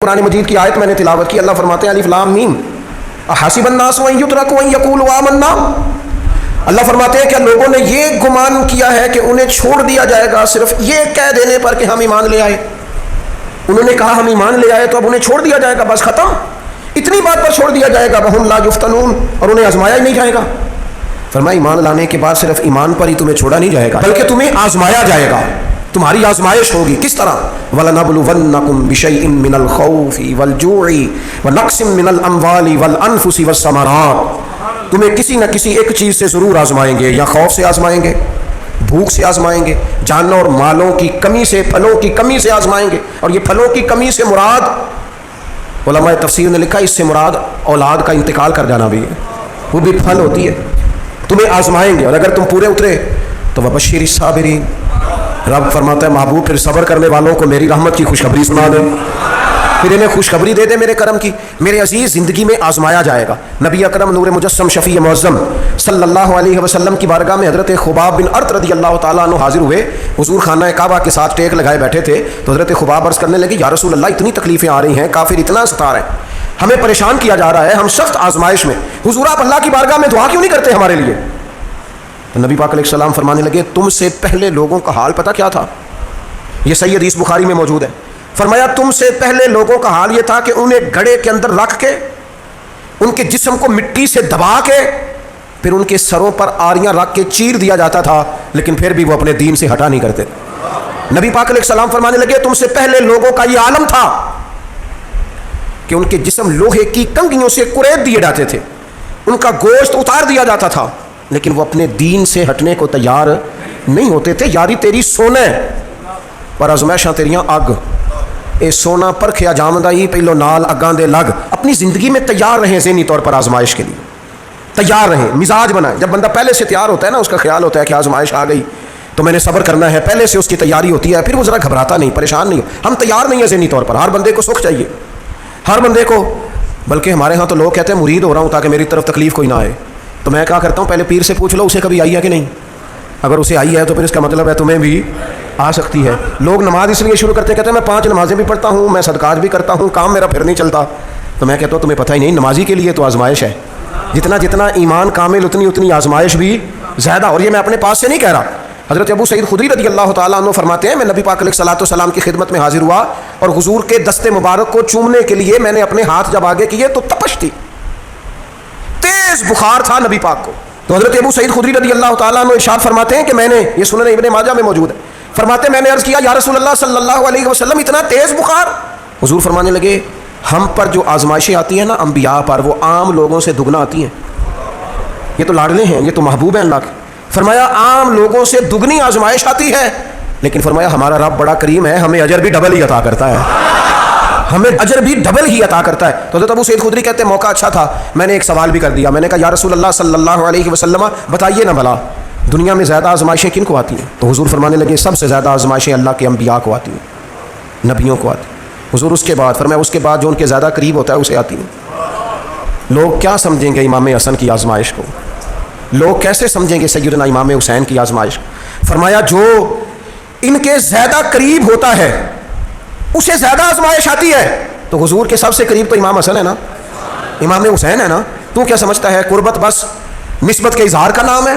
قرآن مجید کی آیت میں نے تلاوت کی، اللہ فرماتے ہیں الف لام میم احسب الناس ان یترکوا ان یقولوا آمنا۔ اللہ فرماتے ہیں کہ لوگوں نے یہ گمان کیا ہے کہ انہیں چھوڑ دیا جائے گا صرف یہ کہہ دینے پر کہ ہم ایمان لے آئے۔ انہوں نے کہا ہم ایمان لے آئے تو اب انہیں چھوڑ دیا جائے گا، بس ختم، اتنی بات پر چھوڑ دیا جائے گا، وہم لا یفتنون، اور انہیں آزمایا ہی نہیں جائے گا۔ فرمایا ایمان لانے کے بعد صرف ایمان پر ہی تمہیں چھوڑا نہیں جائے گا بلکہ تمہیں آزمایا جائے گا، تمہاری آزمائش ہوگی۔ کس طرح؟ وَلَنَبْلُوَنَّكُمْ بِشَيْءٍ مِّنَ الْخَوْفِ وَالْجُوعِ وَنَقْصٍ مِّنَ الْأَمْوَالِ وَالْأَنفُسِ وَالثَّمَرَاتِ، تمہیں کسی نہ کسی ایک چیز سے ضرور آزمائیں گے، یا خوف سے آزمائیں گے، بھوک سے آزمائیں گے، جانوں اور مالوں کی کمی سے، پھلوں کی کمی سے آزمائیں گے۔ اور یہ پھلوں کی کمی سے مراد، علماء تفسیر نے لکھا اس سے مراد اولاد کا انتقال کر جانا بھی ہے، وہ بھی پھل ہوتی ہے۔ تمہیں آزمائیں گے اور اگر تم پورے اترے تو وبشر الصابرین، رب فرماتا ہے محبوب پھر صبر کرنے والوں کو میری رحمت کی خوشخبری سنا دے، پھر انہیں خوشخبری دے دے میرے کرم کی۔ میرے عزیز، زندگی میں آزمایا جائے گا۔ نبی اکرم نور مجسم شفیع معظم صلی اللہ علیہ وسلم کی بارگاہ میں حضرت خباب بن ارت رضی اللہ تعالیٰ عنہ حاضر ہوئے، حضور خانہ کعبہ کے ساتھ ٹیک لگائے بیٹھے تھے، تو حضرت خباب عرض کرنے لگے یا رسول اللہ اتنی تکلیفیں آ رہی ہیں، کافر اتنا ستا رہے ہیں، ہمیں پریشان کیا جا رہا ہے، ہم سخت آزمائش میں، حضور آپ اللہ کی بارگاہ میں دعا کیوں نہیں کرتے ہمارے لیے؟ تو نبی پاک علیہ السلام فرمانے لگے تم سے پہلے لوگوں کا حال پتہ کیا تھا؟ یہ صحیح حدیث بخاری میں موجود ہے۔ فرمایا تم سے پہلے لوگوں کا حال یہ تھا کہ انہیں گڑھے کے اندر رکھ کے ان کے جسم کو مٹی سے دبا کے پھر ان کے سروں پر آریاں رکھ کے چیر دیا جاتا تھا، لیکن پھر بھی وہ اپنے دین سے ہٹا نہیں کرتے۔ نبی پاک علیہ السلام فرمانے لگے تم سے پہلے لوگوں کا یہ عالم تھا کہ ان کے جسم لوہے کی کنگھیوں سے کریت دیے جاتے تھے، ان کا گوشت اتار دیا جاتا تھا، لیکن وہ اپنے دین سے ہٹنے کو تیار نہیں ہوتے تھے۔ یاری تیری سونا پر آزمائشاں تیریاں اگ، اے سونا پرکھیا جامدہ ہی پہلو نال اگاں دے لگ۔ اپنی زندگی میں تیار رہیں، ذہنی طور پر آزمائش کے لیے تیار رہیں، مزاج بنائیں۔ جب بندہ پہلے سے تیار ہوتا ہے نا، اس کا خیال ہوتا ہے کہ آزمائش آ گئی تو میں نے صبر کرنا ہے، پہلے سے اس کی تیاری ہوتی ہے، پھر وہ ذرا گھبراتا نہیں، پریشان نہیں۔ ہم تیار نہیں ہیں ذہنی طور پر۔ ہر بندے کو سکھ چاہیے، ہر بندے کو، بلکہ ہمارے ہاں تو لوگ کہتے ہیں مرید ہو رہا ہوں تاکہ میری طرف تکلیف کوئی نہ آئے۔ تو میں کیا کرتا ہوں، پہلے پیر سے پوچھ لو اسے کبھی آئی ہے کہ نہیں، اگر اسے آئی ہے تو پھر اس کا مطلب ہے تمہیں بھی آ سکتی ہے۔ لوگ نماز اس لیے شروع کرتے کہتے ہیں میں 5 نمازیں بھی پڑھتا ہوں، میں صدقات بھی کرتا ہوں، کام میرا پھر نہیں چلتا۔ تو میں کہتا ہوں تمہیں پتہ ہی نہیں، نمازی کے لیے تو آزمائش ہے، جتنا جتنا ایمان کامل اتنی آزمائش بھی زیادہ۔ اور یہ میں اپنے پاس سے نہیں کہہ رہا، حضرت ابو سعید خدری رضی اللہ تعالیٰ عنہ فرماتے ہیں میں نبی پاک علیہ الصلوۃ والسلام کی خدمت میں حاضر ہوا اور حضور کے دست مبارک کو چومنے کے لیے میں نے اپنے ہاتھ جب آگے کیے تو تپش تھی، تیز بخار تھا نبی پاک کو۔ تو حضرت ابو سعید خدری رضی اللہ تعالیٰ عنہ ارشاد فرماتے ہیں کہ میں نے، یہ سنن ابن ماجہ میں موجود ہے، فرماتے میں نے عرض کیا یا رسول اللہ صلی اللہ علیہ وسلم اتنا تیز بخار؟ حضور فرمانے لگے ہم پر جو آزمائشیں آتی ہیں نا انبیاء پر، وہ عام لوگوں سے دگنا آتی ہیں۔ یہ تو لاڈلے ہیں، یہ تو محبوب ہیں اللہ کے۔ فرمایا عام لوگوں سے دگنی آزمائش آتی ہے، لیکن فرمایا ہمارا رب بڑا کریم ہے، ہمیں اجر بھی ڈبل ہی عطا کرتا ہے، ہمیں اجر بھی ڈبل ہی عطا کرتا ہے۔ تو حضرت ابو سعید خدری کہتے ہیں موقع اچھا تھا، میں نے ایک سوال بھی کر دیا، میں نے کہا یا رسول اللہ صلی اللہ علیہ وسلم بتائیے نا بھلا دنیا میں زیادہ آزمائشیں کن کو آتی ہیں؟ تو حضور فرمانے لگے سب سے زیادہ آزمائشیں اللہ کے انبیاء کو آتی ہیں، نبیوں کو آتی ہیں۔ حضور اس کے بعد فرمایا اس کے بعد جو ان کے زیادہ قریب ہوتا ہے اسے آتی ہیں۔ لوگ کیا سمجھیں گے امام حسن کی آزمائش کو؟ لوگ کیسے سمجھیں گے سیدنا امام حسین کی آزمائش؟ فرمایا جو ان کے زیادہ قریب ہوتا ہے اسے زیادہ آزمائش آتی ہے۔ تو حضور کے سب سے قریب تو امام حسن ہے نا، امام حسین ہے نا، تو کیا سمجھتا ہے قربت بس نسبت کے اظہار کا نام ہے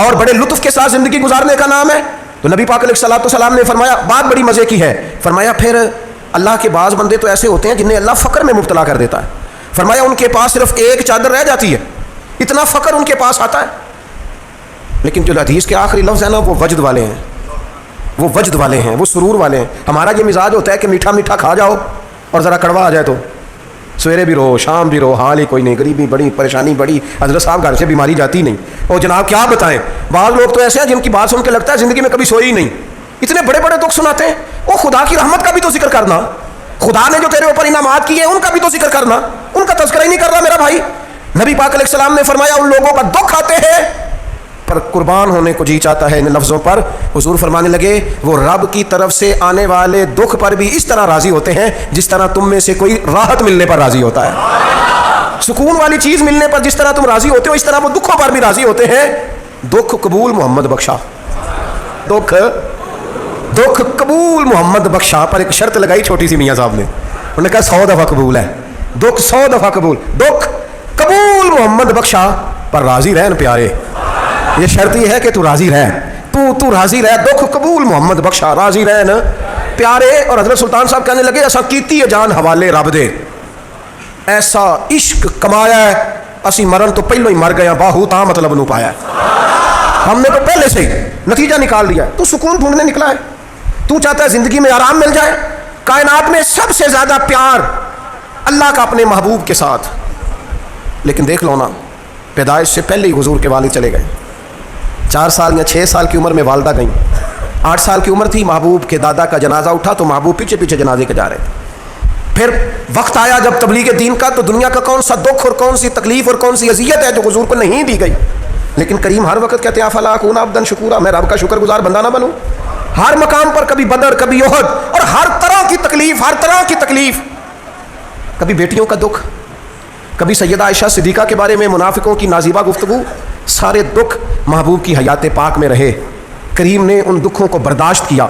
اور بڑے لطف کے ساتھ زندگی گزارنے کا نام ہے؟ تو نبی پاک علیہ الصلوۃ والسلام نے فرمایا بات بڑی مزے کی ہے، فرمایا پھر اللہ کے بعض بندے تو ایسے ہوتے ہیں جنہیں اللہ فقر میں مبتلا کر دیتا ہے۔ فرمایا ان کے پاس صرف ایک چادر رہ جاتی ہے، اتنا فقر ان کے پاس آتا ہے، لیکن جو حدیث کے آخری لفظ ہے نا وہ وجد والے ہیں، وہ وجد والے ہیں، وہ سرور والے ہیں۔ ہمارا یہ مزاج ہوتا ہے کہ میٹھا میٹھا کھا جاؤ اور ذرا کڑوا آ جائے تو سویرے بھی رو شام بھی رو، حال ہی کوئی نہیں، غریبی بڑی، پریشانی بڑی، حضرت صاحب گھر سے بیماری جاتی نہیں۔ اور جناب کیا بتائیں، بعض لوگ تو ایسے ہیں جن کی بات سن کے لگتا ہے زندگی میں کبھی سوئی ہی نہیں، اتنے بڑے بڑے دکھ سناتے ہیں۔ وہ خدا کی رحمت کا بھی تو ذکر کرنا، خدا نے جو تیرے اوپر انعامات کیے ہیں ان کا بھی تو ذکر کرنا، ان کا تذکرہ ہی نہیں کر رہا میرا بھائی۔ نبی پاک علیہ السلام نے فرمایا ان لوگوں کا دکھ آتے ہیں پر قربان ہونے کو جی چاہتا ہے ان لفظوں پر۔ حضور فرمانے لگے وہ رب کی طرف سے آنے والے دکھ پر بھی اس طرح راضی ہوتے ہیں جس طرح تم میں سے کوئی راحت ملنے پر راضی ہوتا ہے، سکون والی چیز ملنے پر جس طرح تم راضی ہوتے ہو اس طرح وہ دکھوں پر بھی راضی ہوتے ہیں۔ دکھ قبول محمد بخشا، دکھ قبول محمد بخشا پر ایک شرط لگائی چھوٹی سی میاں صاحب نے، انہوں نے کہا 100 دفعہ قبول ہے دکھ، 100 دفعہ قبول، دکھ قبول محمد بخشا پر راضی رہن پیارے، یہ شرط یہ ہے کہ تو راضی رہ، تو راضی رہ، دکھ قبول محمد بخشا راضی رہن پیارے۔ اور حضرت سلطان صاحب کہنے لگے ایسا کیتی ہے جان حوالے رب دے، ایسا عشق کمایا ہے اسی مرن تو پہلو ہی مر گیا باہو تا مطلب نو پایا ہے، ہم نے تو پہلے سے نتیجہ نکال دیا ہے۔ تو سکون ڈھونڈنے نکلا ہے، تو چاہتا ہے زندگی میں آرام مل جائے۔ کائنات میں سب سے زیادہ پیار اللہ کا اپنے محبوب کے ساتھ، لیکن دیکھ لو نا پیدائش سے پہلے ہی حضور کے والد چلے گئے، 4 سال یا 6 سال کی عمر میں والدہ گئیں، 8 سال کی عمر تھی محبوب کے دادا کا جنازہ اٹھا تو محبوب پیچھے پیچھے جنازے کے جا رہے تھے۔ پھر وقت آیا جب تبلیغ دین کا، تو دنیا کا کون سا دکھ اور کون سی تکلیف اور کون سی اذیت ہے جو حضور کو نہیں دی گئی، لیکن کریم ہر وقت کہتے ہیں افلا اکون عبدا شکورا، میں رب کا شکر گزار بندہ نہ بنوں؟ ہر مقام پر کبھی بدر، کبھی احد، اور ہر طرح کی تکلیف، ہر طرح کی تکلیف، کبھی بیٹیوں کا دکھ، کبھی سیدہ عائشہ صدیقہ کے بارے میں منافقوں کی نازیبہ گفتگو، سارے دکھ محبوب کی حیات پاک میں رہے، کریم نے ان دکھوں کو برداشت کیا۔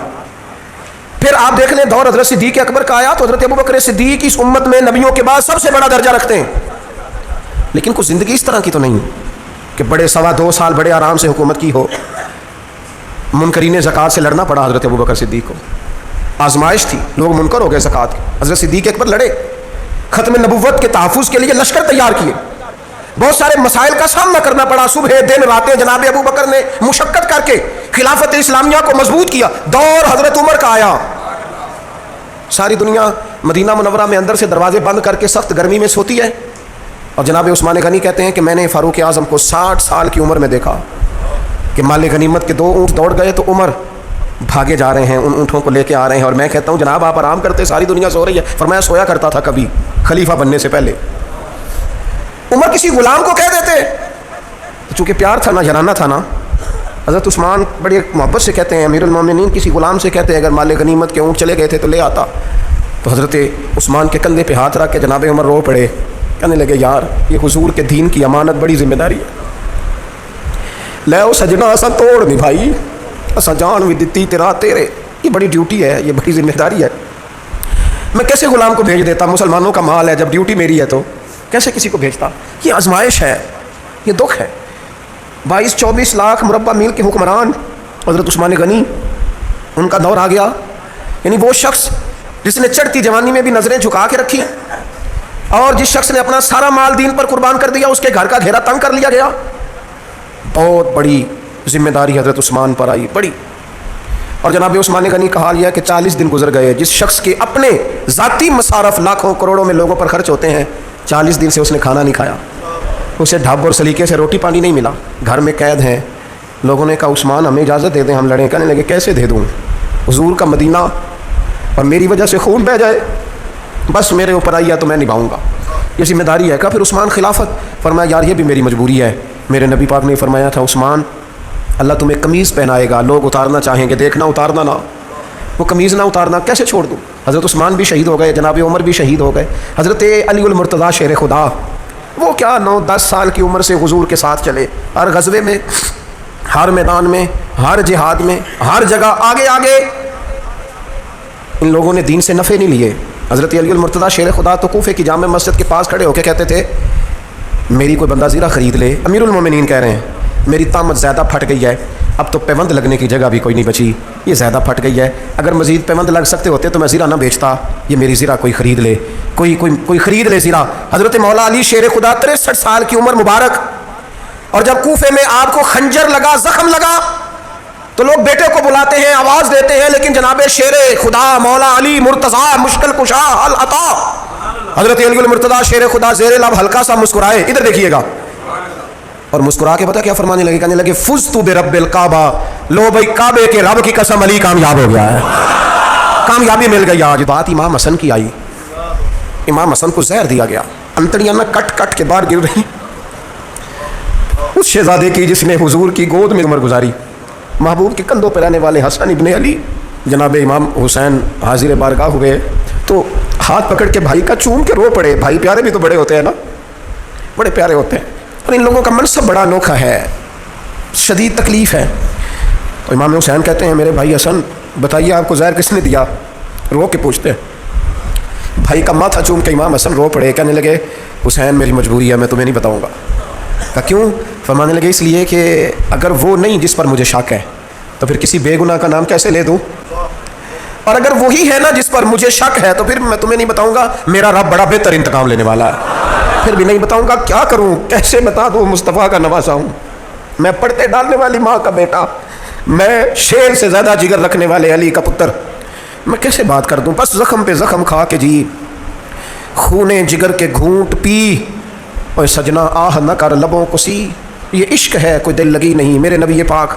پھر آپ دیکھ لیں دور حضرت صدیق اکبر کا آیا تو حضرت ابوبکر صدیق اس امت میں نبیوں کے بعد سب سے بڑا درجہ رکھتے ہیں، لیکن کچھ زندگی اس طرح کی تو نہیں کہ بڑے 2.25 سال بڑے آرام سے حکومت کی ہو۔ منکرین زکوٰۃ سے لڑنا پڑا حضرت ابوبکر صدیق کو، آزمائش تھی، لوگ منکر ہو گئے زکوٰۃ کے، حضرت صدیق اکبر لڑے، ختم نبوت کے تحفظ کے لیے لشکر تیار کیے، بہت سارے مسائل کا سامنا کرنا پڑا، صبح دن راتیں جناب ابوبکر نے مشقت کر کے خلافت اسلامیہ کو مضبوط کیا۔ دور حضرت عمر کا آیا، ساری دنیا مدینہ منورہ میں اندر سے دروازے بند کر کے سخت گرمی میں سوتی ہے، اور جناب عثمان غنی کہتے ہیں کہ میں نے فاروق اعظم کو 60 سال کی عمر میں دیکھا کہ مال غنیمت کے 2 اونٹ دوڑ گئے تو عمر بھاگے جا رہے ہیں، ان اونٹوں کو لے کے آ رہے ہیں، اور میں کہتا ہوں جناب آپ آرام کرتے، ساری دنیا سو رہی ہے، فرمایا سویا کرتا تھا کبھی خلیفہ بننے سے پہلے۔ عمر کسی غلام کو کہہ دیتے، چونکہ پیار تھا نا، جرانہ تھا نا، حضرت عثمان بڑی محبت سے کہتے ہیں امیر المومنین کسی غلام سے کہتے ہیں اگر مال غنیمت کے اونٹ چلے گئے تھے تو لے آتا، تو حضرت عثمان کے کندھے پہ ہاتھ رکھ کے جناب عمر رو پڑے، کہنے لگے یار یہ حضور کے دین کی امانت بڑی ذمہ داری ہے، لے او سجنا اسا توڑ نہیں بھائی، اسا جان بھی دتی تیرا تیرے، یہ بڑی ڈیوٹی ہے، یہ بڑی ذمہ داری ہے، میں کیسے غلام کو بھیج دیتا، مسلمانوں کا مال ہے، جب ڈیوٹی میری ہے تو کیسے کسی کو بھیجتا؟ یہ آزمائش ہے، یہ دکھ ہے۔ 22-24 لاکھ مربع میل کے حکمران حضرت عثمان غنی، ان کا دور آ گیا، یعنی وہ شخص جس نے چڑھتی جوانی میں بھی نظریں جھکا کے رکھی، اور جس شخص نے اپنا سارا مال دین پر قربان کر دیا، اس کے گھر کا گھیرا تنگ کر لیا گیا، بہت بڑی ذمہ داری حضرت عثمان پر آئی، بڑی۔ اور جناب عثمان غنی کا حال یہ ہے کہ 40 دن گزر گئے، جس شخص کے اپنے ذاتی مصارف لاکھوں کروڑوں میں لوگوں پر خرچ ہوتے ہیں، 40 دن سے اس نے کھانا نہیں کھایا، اسے ڈھب اور سلیقے سے روٹی پانی نہیں ملا، گھر میں قید ہیں۔ لوگوں نے کہا عثمان ہمیں اجازت دے دیں ہم لڑیں، کہنے لگے کیسے دے دوں، حضور کا مدینہ اور میری وجہ سے خون بہہ جائے، بس میرے اوپر آئی ہے تو میں نبھاؤں گا، یہ ذمہ داری ہے۔ کہا پھر عثمان خلافت، فرمایا یار یہ بھی میری مجبوری ہے، میرے نبی پاک نے فرمایا تھا عثمان اللہ تمہیں قمیض پہنائے گا، لوگ اتارنا چاہیں گے، دیکھنا اتارنا نہ، وہ قمیض نہ اتارنا، کیسے چھوڑ دوں؟ حضرت عثمان بھی شہید ہو گئے، جناب عمر بھی شہید ہو گئے، حضرت علی المرتضیٰ شیر خدا وہ کیا 9-10 سال کی عمر سے حضور کے ساتھ چلے، ہر غزوے میں، ہر میدان میں، ہر جہاد میں، ہر جگہ آگے آگے، ان لوگوں نے دین سے نفع نہیں لیے۔ حضرت علی المرتضیٰ شیر خدا تو کوفے کی جامع مسجد کے پاس کھڑے ہو کے کہتے تھے میری کوئی بندہ زیرہ خرید لے، امیر المومنین کہہ رہے ہیں میری طامت زیادہ پھٹ گئی ہے، اب تو پیوند لگنے کی جگہ بھی کوئی نہیں بچی، یہ زیادہ پھٹ گئی ہے، اگر مزید پیوند لگ سکتے ہوتے تو میں زیرہ نہ بیچتا، یہ میری زیرہ کوئی خرید لے، کوئی خرید لے زیرہ۔ حضرت مولا علی شیر خدا 63 سال کی عمر مبارک، اور جب کوفے میں آپ کو خنجر لگا، زخم لگا، تو لوگ بیٹے کو بلاتے ہیں، آواز دیتے ہیں، لیکن جناب شیر خدا مولا علی مرتضیٰ مشکل کشا حل عطا حضرت علی المرتضیٰ شیر خدا زیر لب ہلکا سا مسکرائے، ادھر دیکھیے گا، اور مسکرا کے پتہ کیا فرمانے لگے، کہنے لگے فزت برب الکعبہ، لو بھائی کعبے کے رب کی قسم علی کامیاب ہو گیا ہے، کامیابی مل گئی۔ آج بات امام حسن کی آئی، امام حسن کو زہر دیا گیا، انتڑیاں نہ کٹ کٹ کے باہر گر رہی، اس شہزادے کی جس نے حضور کی گود میں عمر گزاری، محبوب کے کندھوں پہ رہنے والے حسن ابن علی، جناب امام حسین حاضر بارگاہ ہوئے تو ہاتھ پکڑ کے بھائی کا چوم کے رو پڑے، بھائی پیارے بھی تو بڑے ہوتے ہیں نا، بڑے پیارے ہوتے ہیں، اور ان لوگوں کا منصب بڑا انوکھا ہے، شدید تکلیف ہے۔ تو امام حسین کہتے ہیں میرے بھائی حسن بتائیے آپ کو زہر کس نے دیا، رو کے پوچھتے ہیں، بھائی کا ماتھا چوم کے امام حسن رو پڑے، کہنے لگے حسین میری مجبوری ہے، میں تمہیں نہیں بتاؤں گا۔ کہا کیوں؟ فرمانے لگے اس لیے کہ اگر وہ نہیں جس پر مجھے شک ہے تو پھر کسی بے گناہ کا نام کیسے لے دوں، اور اگر وہی ہے نا جس پر مجھے شک ہے تو پھر میں تمہیں نہیں بتاؤں گا، میرا رب بڑا بہتر انتقام لینے والا ہے، پھر بھی نہیں بتاؤں گا۔ کیا کروں، کیسے بتا دوں، مصطفیٰ کا نواسا ہوں، میں پڑھتے ڈالنے والی ماں کا بیٹا، میں شیر سے زیادہ جگر رکھنے والے علی کا پتر، میں کیسے بات کر دوں؟ بس زخم پہ زخم کھا کے جی، خونے جگر کے گھونٹ پی، اور سجنا آہ نہ کر لبوں کو سی، یہ عشق ہے کوئی دل لگی نہیں۔ میرے نبی پاک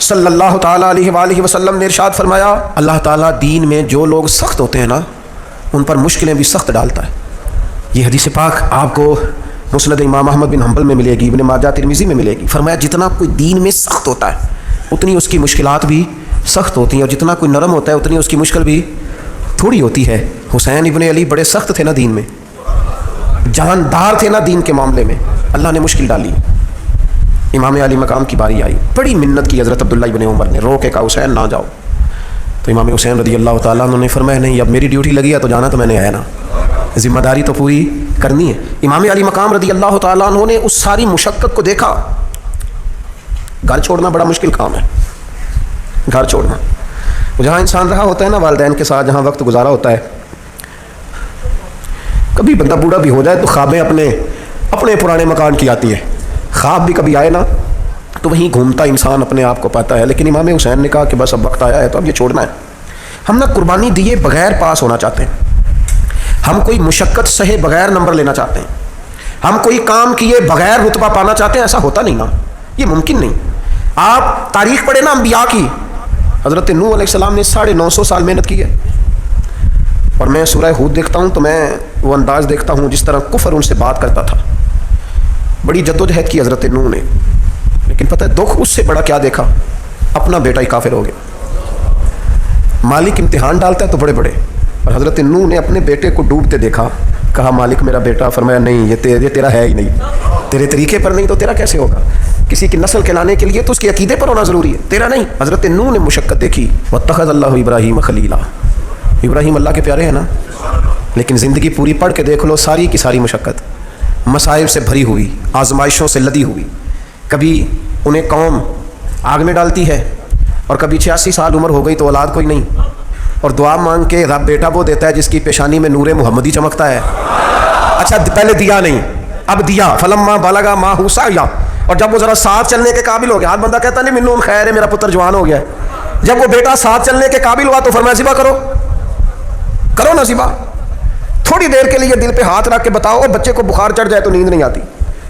صلی اللہ تعالیٰ علیہ وآلہ وسلم نے ارشاد فرمایا، اللہ تعالیٰ دین میں جو لوگ سخت ہوتے ہیں نا ان پر مشکلیں بھی سخت ڈالتا ہے۔ یہ حدیث پاک آپ کو مسند امام احمد بن حنبل میں ملے گی، ابن ماجہ ترمذی میں ملے گی۔ فرمایا جتنا کوئی دین میں سخت ہوتا ہے اتنی اس کی مشکلات بھی سخت ہوتی ہیں، اور جتنا کوئی نرم ہوتا ہے اتنی اس کی مشکل بھی تھوڑی ہوتی ہے۔ حسین ابن علی بڑے سخت تھے نا دین میں، جاندار تھے نا دین کے معاملے میں، اللہ نے مشکل ڈالی، امام علی مقام کی باری آئی، بڑی منت کی حضرت عبداللہ ابن عمر نے، رو کے کہا حسین نہ جاؤ، تو امام حسین رضی اللہ تعالیٰ عنہ نے فرمایا نہیں اب میری ڈیوٹی لگی ہے تو جانا تو میں نے ہے نا، ذمہ داری تو پوری کرنی ہے۔ امام علی مقام رضی اللہ تعالیٰ عنہ نے اس ساری مشقت کو دیکھا، گھر چھوڑنا بڑا مشکل کام ہے، گھر چھوڑنا، جہاں انسان رہا ہوتا ہے نا والدین کے ساتھ، جہاں وقت گزارا ہوتا ہے، کبھی بندہ بوڑھا بھی ہو جائے تو خوابیں اپنے پرانے مکان کی آتی ہے، خواب بھی کبھی آئے نا تو وہیں گھومتا انسان اپنے آپ کو پاتا ہے، لیکن امام حسین نے کہا کہ بس اب وقت آیا ہے تو اب یہ چھوڑنا ہے۔ ہم نہ قربانی دیے بغیر پاس ہونا چاہتے ہیں، ہم کوئی مشقت سہے بغیر نمبر لینا چاہتے ہیں، ہم کوئی کام کیے بغیر رتبہ پانا چاہتے ہیں، ایسا ہوتا نہیں نا، یہ ممکن نہیں۔ آپ تاریخ پڑھیں نا انبیاء کی، حضرت نوح علیہ السلام نے 950 سال محنت کی ہے، اور میں سورہ ہود دیکھتا ہوں تو میں وہ انداز دیکھتا ہوں جس طرح کفر ان سے بات کرتا تھا، بڑی جدوجہد کی حضرت نوح نے، لیکن پتہ ہے دکھ اس سے بڑا کیا دیکھا، اپنا بیٹا ہی کافر ہو گیا۔ مالک امتحان ڈالتا ہے تو بڑے بڑے، اور حضرت نوح نے اپنے بیٹے کو ڈوبتے دیکھا، کہا مالک میرا بیٹا، فرمایا نہیں یہ تیرا ہے ہی نہیں، تیرے طریقے پر نہیں تو تیرا کیسے ہوگا، کسی کی نسل کہلانے کے لیے تو اس کے عقیدے پر ہونا ضروری ہے، تیرا نہیں۔ حضرت نوح نے مشقت دیکھی، واتخذ اللہ ابراہیم خلیلا، ابراہیم اللہ کے پیارے ہیں نا، لیکن زندگی پوری پڑھ کے دیکھ لو، ساری کی ساری مشقت مسائل سے بھری ہوئی، آزمائشوں سے لدی ہوئی، کبھی انہیں قوم آگ میں ڈالتی ہے، اور کبھی 86 سال عمر ہو گئی تو اولاد کوئی نہیں، اور دعا مانگ کے رب بیٹا وہ دیتا ہے جس کی پیشانی میں نور محمدی چمکتا ہے۔ اچھا پہلے دیا نہیں، اب دیا، فلما بلغ معہ سعیا، اور جب وہ ذرا ساتھ چلنے کے قابل ہو گیا، ہر بندہ کہتا نہیں منون خیر ہے میرا پتر جوان ہو گیا ہے، جب وہ بیٹا ساتھ چلنے کے قابل ہوا تو فرمایا ذبح کرو نا ذبح، تھوڑی دیر کے لیے دل پہ ہاتھ رکھ کے بتاؤ، اور بچے کو بخار چڑھ جائے تو نیند نہیں آتی،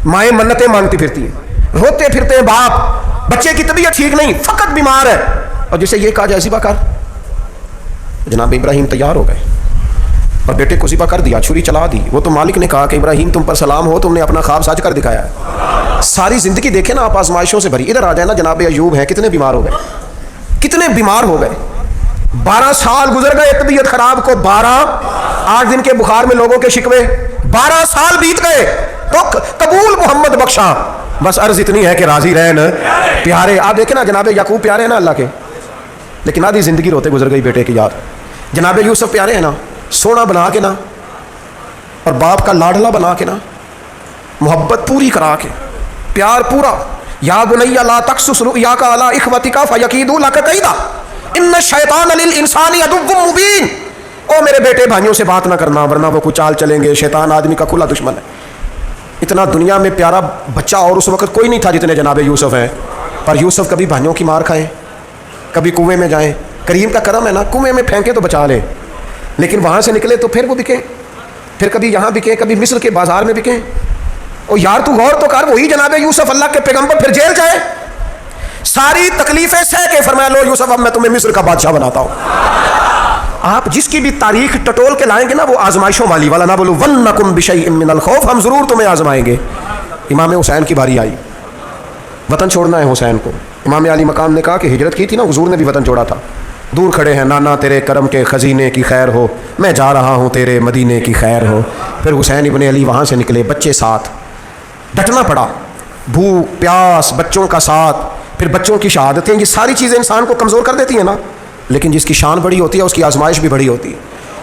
مائیں منتیں مانگتی پھرتی ہیں، روتے پھرتے ہیں باپ، بچے کی طبیعت ٹھیک نہیں، فقط بیمار ہے، اور جسے یہ کہا جائے ذبح کر، جناب ابراہیم تیار ہو گئے اور بیٹے کو ذبح کر دیا، چھری چلا دی۔ وہ تو مالک نے کہا کہ ابراہیم تم پر سلام ہو، تم نے اپنا خواب سچ کر دکھایا ہے۔ ساری زندگی دیکھیں نا آپ آزمائشوں سے بھری، ادھر آ جائے نا جناب ایوب ہیں، کتنے بیمار ہو گئے، کتنے بیمار ہو گئے، 12 سال گزر گئے طبیعت خراب کو، 8 دن کے بخار میں لوگوں کے شکوے، 12 سال بیت گئے تو قبول محمد بخشا، بس عرض اتنی ہے کہ راضی رہن پیارے۔ آپ دیکھیں نا جناب یعقوب پیارے ہیں نا اللہ کے، لیکن آدھی زندگی روتے گزر گئی بیٹے کی یاد۔ جناب یوسف پیارے ہیں نا، سونا بنا کے نا، اور باپ کا لاڈلا بنا کے نا، محبت پوری کرا کے، پیار پورا۔ یا بنی لا تقصص رؤیاک علی اخوتک فیکیدوا لک کیدا ان الشیطان للانسان عدو مبین۔ او میرے بیٹے بھائیوں سے بات نہ کرنا ورنہ وہ کچھ چال چلیں گے، شیطان آدمی کا کھلا دشمن ہے۔ اتنا دنیا میں پیارا بچہ اور اس وقت کوئی نہیں تھا جتنے جناب یوسف ہیں، پر یوسف کبھی بھائیوں کی مار کھائیں، کبھی کنویں میں جائیں، کریم کا کرم ہے نا، کنویں میں پھینکے تو بچا لے، لیکن وہاں سے نکلے تو پھر وہ بکیں، پھر کبھی یہاں بکیں، کبھی مصر کے بازار میں بکیں۔ اور یار تو غور تو کر، وہی جناب یوسف اللہ کے پیغمبر پھر جیل جائے، ساری تکلیفیں سہ کے فرمایا لو یوسف اب میں تمہیں مصر کا بادشاہ بناتا ہوں۔ آپ جس کی بھی تاریخ ٹٹول کے لائیں گے نا وہ آزمائشوں والی والا، نہ بولو وَنَّكُمْ بِشَيْءٍ مِّنَ الْخَوْفِ، ہم ضرور تمہیں آزمائیں گے۔ امام حسین کی باری آئی، وطن چھوڑنا ہے حسین کو۔ امام علی مقام نے کہا کہ ہجرت کی تھی نا، حضور نے بھی وطن چھوڑا تھا، دور کھڑے ہیں، نانا تیرے کرم کے خزینے کی خیر ہو، میں جا رہا ہوں تیرے مدینے کی خیر ہو۔ پھر حسین ابن علی وہاں سے نکلے، بچے ساتھ، ڈٹنا پڑا، بھوک پیاس، بچوں کا ساتھ، پھر بچوں کی شہادتیں، یہ ساری چیزیں انسان کو کمزور کر دیتی ہیں نا، لیکن جس کی شان بڑی ہوتی ہے اس کی آزمائش بھی بڑی ہوتی ہے۔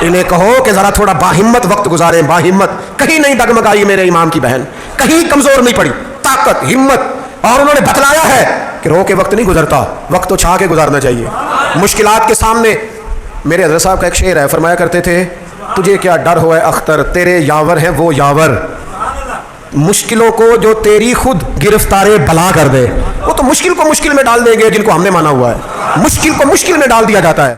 انہیں کہو کہ ذرا تھوڑا باہمت وقت گزاریں، باہمت، کہیں نہیں ڈگمگائی میرے امام کی بہن، کہیں کمزور نہیں پڑی، طاقت، ہمت، اور انہوں نے بتلایا ہے کہ رو کے وقت نہیں گزرتا، وقت تو چھا کے گزارنا چاہیے مشکلات کے سامنے۔ میرے حضرت صاحب کا ایک شعر ہے، فرمایا کرتے تھے تجھے کیا ڈر ہو ہے اختر، تیرے یاور ہیں وہ یاور، مشکلوں کو جو تیری خود گرفتار بلا کر دے۔ وہ تو مشکل کو مشکل میں ڈال دیں گے جن کو ہم نے مانا ہوا ہے، مشکل کو مشکل میں ڈال دیا جاتا ہے۔